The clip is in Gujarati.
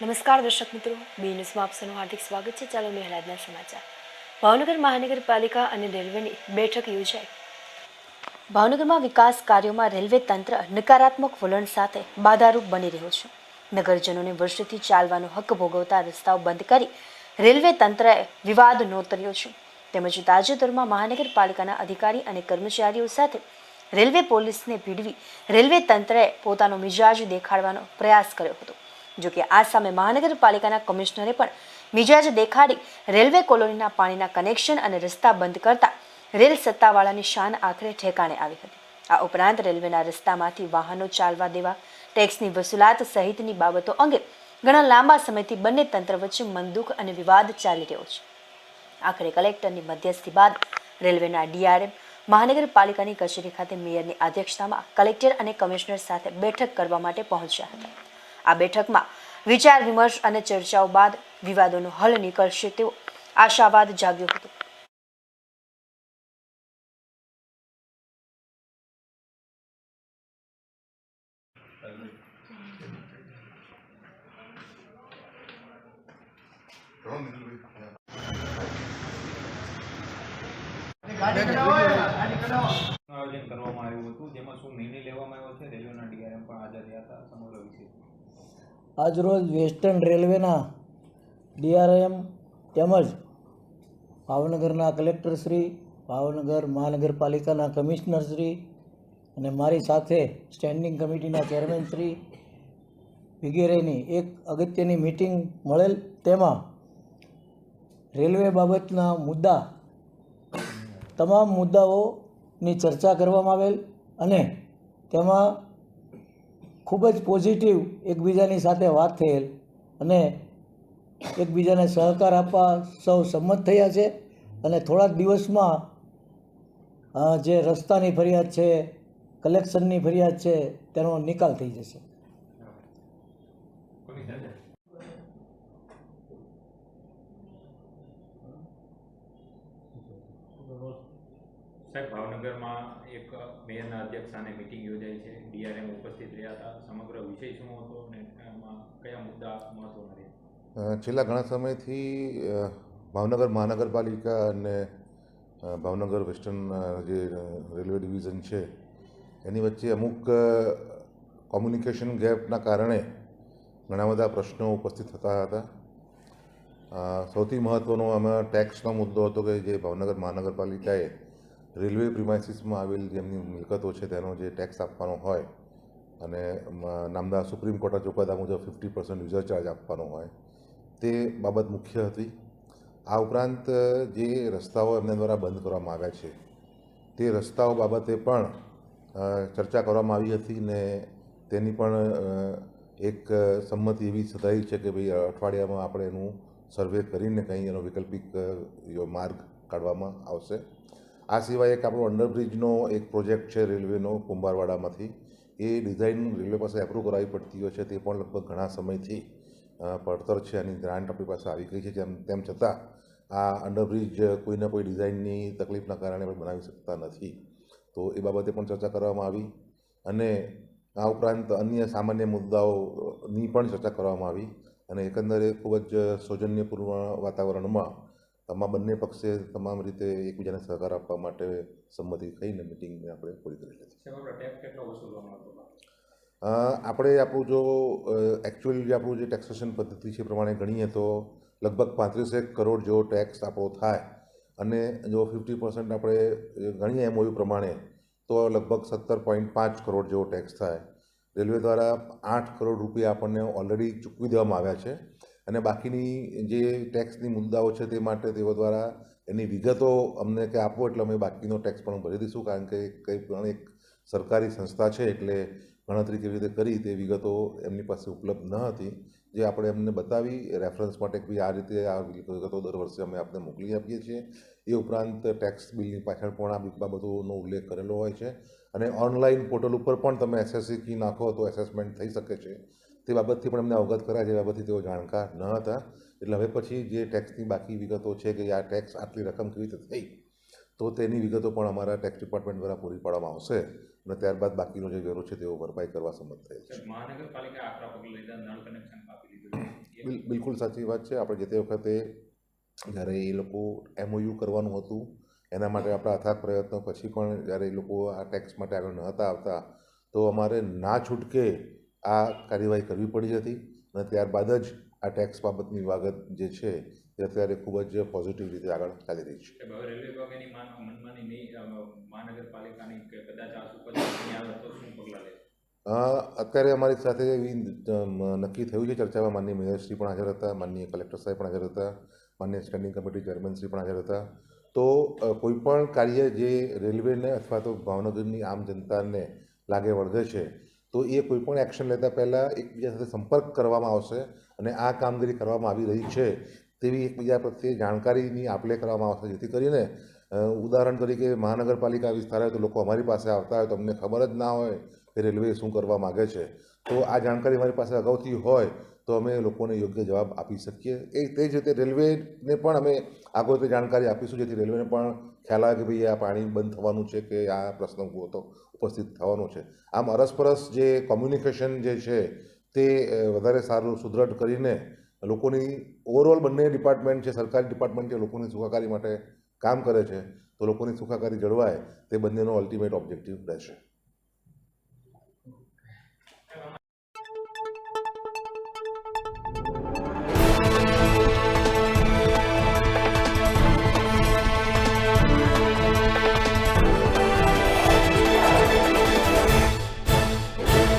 નમસ્કાર દર્શક મિત્રો, બી ન્યૂઝમાં આપ સૌનું હાર્દિક સ્વાગત છે. ચાલો મેં આજના સમાચાર. ભાવનગર મહાનગરપાલિકા અને રેલવેની બેઠક યોજાઈ. ભાવનગરમાં વિકાસ કાર્યોમાં રેલવે તંત્ર નકારાત્મક વલણ સાથે બાધારૂપ બની રહ્યો છે. નગરજનોને વર્ષોથી ચાલવાનો હક ભોગવતા રસ્તાઓ બંધ કરી રેલવે તંત્રએ વિવાદ નોતર્યો છે. તેમજ તાજેતરમાં મહાનગરપાલિકાના અધિકારી અને કર્મચારીઓ સાથે રેલવે પોલીસને ભીડવી રેલવે તંત્રએ પોતાનો મિજાજ દેખાડવાનો પ્રયાસ કર્યો હતો. જોકે આ સામે મહાનગરપાલિકાના કમિશનરે પણ મિજાજ દેખાડી રેલવે કોલોનીના પાણીના કનેક્શન અને રસ્તા બંધ કરતા રેલ સત્તાવાળાની શાન આખરે ઠેકાણે આવી હતી. આ ઉપરાંત રેલવેના રસ્તામાંથી વાહનો ચાલવા દેવા, ટેક્સની વસૂલાત સહિતની બાબતો અંગે ઘણા લાંબા સમયથી બંને તંત્ર વચ્ચે મનદુખ અને વિવાદ ચાલી રહ્યો છે. આખરે કલેક્ટરની મધ્યસ્થી બાદ રેલવેના ડીઆરએમ મહાનગરપાલિકાની કચેરી ખાતે મેયરની અધ્યક્ષતામાં કલેક્ટર અને કમિશનર સાથે બેઠક કરવા માટે પહોંચ્યા હતા. આ બેઠકમાં વિચાર વિમર્શ અને ચર્ચાઓ બાદ વિવાદોનો હલ નીકળશે તેવો આશાવાદ જાગ્યો હતો. આયોજન કરવામાં આવ્યું હતું, જેમાં શું નિર્ણય લેવામાં આવ્યો છે, રેલવેના ડીઆરએમ પણ હાજર રહ્યા હતા. સમગ્ર વિષય આજરોજ વેસ્ટર્ન રેલવેના ડીઆરએમ તેમજ ભાવનગરના કલેક્ટરશ્રી, ભાવનગર મહાનગરપાલિકાના કમિશનરશ્રી અને મારી સાથે સ્ટેન્ડિંગ કમિટીના ચેરમેનશ્રી વગેરેની એક અગત્યની મિટિંગ મળેલ. તેમાં રેલવે બાબતના મુદ્દા તમામ મુદ્દાઓની ચર્ચા કરવામાં આવેલ અને તેમાં ખૂબ જ પોઝિટિવ એકબીજાની સાથે વાત થયેલ અને એકબીજાને સહકાર આપવા સૌ સંમત થયા છે. અને થોડાક દિવસમાં જે રસ્તાની ફરિયાદ છે, કલેક્શનની ફરિયાદ છે, તેનો નિકાલ થઈ જશે. સાહેબ, ભાવનગરમાં એક મેયરના અધ્યક્ષસ્થાને મિટિંગ યોજાઈ છે, ડીઆરએમ ઉપસ્થિત રહ્યા હતા. સમગ્ર વિષય શું હતો અને એમાં કયા મુદ્દા મહત્વના રહ્યા? છેલ્લા ઘણા સમયથી ભાવનગર મહાનગરપાલિકા અને ભાવનગર વેસ્ટર્ન જે રેલવે ડિવિઝન છે એની વચ્ચે અમુક કોમ્યુનિકેશન ગેપના કારણે ઘણા બધા પ્રશ્નો ઉપસ્થિત થતા હતા. સૌથી મહત્ત્વનો આમાં ટેક્સનો મુદ્દો હતો કે જે ભાવનગર મહાનગરપાલિકાએ રેલવે પ્રિમાઇસીસમાં આવેલ જેમની મિલકતો છે તેનો જે ટેક્સ આપવાનો હોય અને નામદાર સુપ્રીમ કોર્ટના ચુકાદા મુજબ 50% યુઝર ચાર્જ આપવાનો હોય તે બાબત મુખ્ય હતી. આ ઉપરાંત જે રસ્તાઓ એમના દ્વારા બંધ કરવામાં આવ્યા છે તે રસ્તાઓ બાબતે પણ ચર્ચા કરવામાં આવી હતી ને તેની પણ એક સંમતિ એવી સધાઈ છે કે ભાઈ અઠવાડિયામાં આપણે એનું સર્વે કરીને કંઈ એનો વૈકલ્પિક માર્ગ કાઢવામાં આવશે. આ સિવાય એક આપણો અંડરબ્રિજનો એક પ્રોજેક્ટ છે રેલવેનો કુંભારવાડામાંથી, એ ડિઝાઇન રેલવે પાસે એપ્રૂવ કરાવવી પડતી હોય છે. તે પણ લગભગ ઘણા સમયથી પડતર છે, એની ગ્રાન્ટ આપણી પાસે આવી ગઈ છે. તેમ છતાં આ અંડરબ્રિજ કોઈને કોઈ ડિઝાઇનની તકલીફના કારણે આપણે બનાવી શકતા નથી. તો એ બાબતે પણ ચર્ચા કરવામાં આવી અને આ ઉપરાંત અન્ય સામાન્ય મુદ્દાઓની પણ ચર્ચા કરવામાં આવી અને એકંદરે ખૂબ જ સૌજન્યપૂર્ણ વાતાવરણમાં બંને પક્ષે તમામ રીતે એકબીજાને સહકાર આપવા માટે સંમતિ થઈને મિટિંગને આપણે પૂરી કરી લીધી. આપણે આપણું જો એકચ્યુઅલ જે આપણું જે ટેક્સેશન પદ્ધતિ છે પ્રમાણે ગણીએ તો લગભગ 35 કરોડ જેવો ટેક્સ આપણો થાય અને જો 50% આપણે ગણીએ એમઓયુ પ્રમાણે તો લગભગ 17.5 કરોડ જેવો ટેક્સ થાય. રેલવે દ્વારા 8 કરોડ રૂપિયા આપણને ઓલરેડી ચૂકવી દેવામાં આવ્યા છે અને બાકીની જે ટેક્સની મુદ્દાઓ છે તે માટે તેઓ દ્વારા એની વિગતો અમને કે આપો એટલે અમે બાકીનો ટેક્સ પણ ભરી દઈશું, કારણ કે કંઈ પણ એક સરકારી સંસ્થા છે એટલે ગણતરી કેવી રીતે કરી તે વિગતો એમની પાસે ઉપલબ્ધ ન હતી, જે આપણે એમને બતાવી રેફરન્સ માટે કે આ રીતે આ વિગતો દર વર્ષે અમે આપને મોકલી આપીએ છીએ. એ ઉપરાંત ટેક્સ બિલની પાછળ પણ આ બાબતોનો ઉલ્લેખ કરેલો હોય છે અને ઓનલાઈન પોર્ટલ ઉપર પણ તમે એસએસસી કી નાખો તો એસેસમેન્ટ થઈ શકે છે. તે બાબતથી પણ એમને અવગત કરાય છે, એ બાબતથી તેઓ જાણકાર ન હતા. એટલે હવે પછી જે ટેક્સની બાકી વિગતો છે કે આ ટેક્સ આટલી રકમ કેવી રીતે થઈ તો તેની વિગતો પણ અમારા ટેક્સ ડિપાર્ટમેન્ટ દ્વારા પૂરી પાડવામાં આવશે અને ત્યારબાદ બાકીનો જે વેરો છે તેઓ ભરપાઈ કરવા સંમત થયેલ છે. મહાનગરપાલિકા આકરા પગલાં લીધા, નળ કનેક્શન કાપી લીધું. બિલકુલ સાચી વાત છે. આપણે જે તે વખતે જ્યારે એ લોકો MOU કરવાનું હતું એના માટે આપણા અથાગ પ્રયત્નો પછી પણ જ્યારે એ લોકો આ ટેક્સ માટે આગળ નહોતા આવતા તો અમારે ના છૂટકે આ કાર્યવાહી કરવી પડી હતી અને ત્યારબાદ જ આ ટેક્સ બાબતની વિવાગત જે છે તે અત્યારે ખૂબ જ પોઝિટિવ રીતે આગળ ચાલી રહી છે. હવે રેલવે વિભાગની મનમાની નહીં મહાનગરપાલિકાની કે કદાચ આ સુપરવાઇઝર નહીં આવે તો શું પગલાં લે? અત્યારે અમારી સાથે એવી નક્કી થયું છે ચર્ચામાં. માનનીય મેયરશ્રી પણ હાજર હતા, માનનીય કલેક્ટર સાહેબ પણ હાજર હતા, માનનીય સ્ટેન્ડિંગ કમિટી ચેરમેનશ્રી પણ હાજર હતા. તો કોઈપણ કાર્ય જે રેલવેને અથવા તો ભાવનગરની આમ જનતાને લાગે વળગે છે તો એ કોઈપણ એક્શન લેતા પહેલાં એકબીજા સાથે સંપર્ક કરવામાં આવશે અને આ કામગીરી કરવામાં આવી રહી છે તેવી એકબીજા પ્રત્યે જાણકારીની આપલે કરવામાં આવશે, જેથી કરીને ઉદાહરણ તરીકે મહાનગરપાલિકા વિસ્તાર હોય તો લોકો અમારી પાસે આવતા હોય તો અમને ખબર જ ના હોય કે રેલવે શું કરવા માગે છે. તો આ જાણકારી અમારી પાસે અગાઉથી હોય તો અમે લોકોને યોગ્ય જવાબ આપી શકીએ. તે જ રીતે રેલવેને પણ અમે આગળથી જાણકારી આપીશું, જેથી રેલવેને પણ ખ્યાલ આવે કે ભાઈ આ પાણી બંધ થવાનું છે કે આ પ્રશ્ન ઉપસ્થિત થવાનો છે. આમ અરસપરસ જે કોમ્યુનિકેશન જે છે તે વધારે સારું સુદૃઢ કરીને લોકોની ઓવરઓલ બંને ડિપાર્ટમેન્ટ છે, સરકારી ડિપાર્ટમેન્ટ છે, લોકોની સુખાકારી માટે કામ કરે છે તો લોકોની સુખાકારી જળવાય તે બંનેનો અલ્ટિમેટ ઓબ્જેક્ટિવ રહેશે.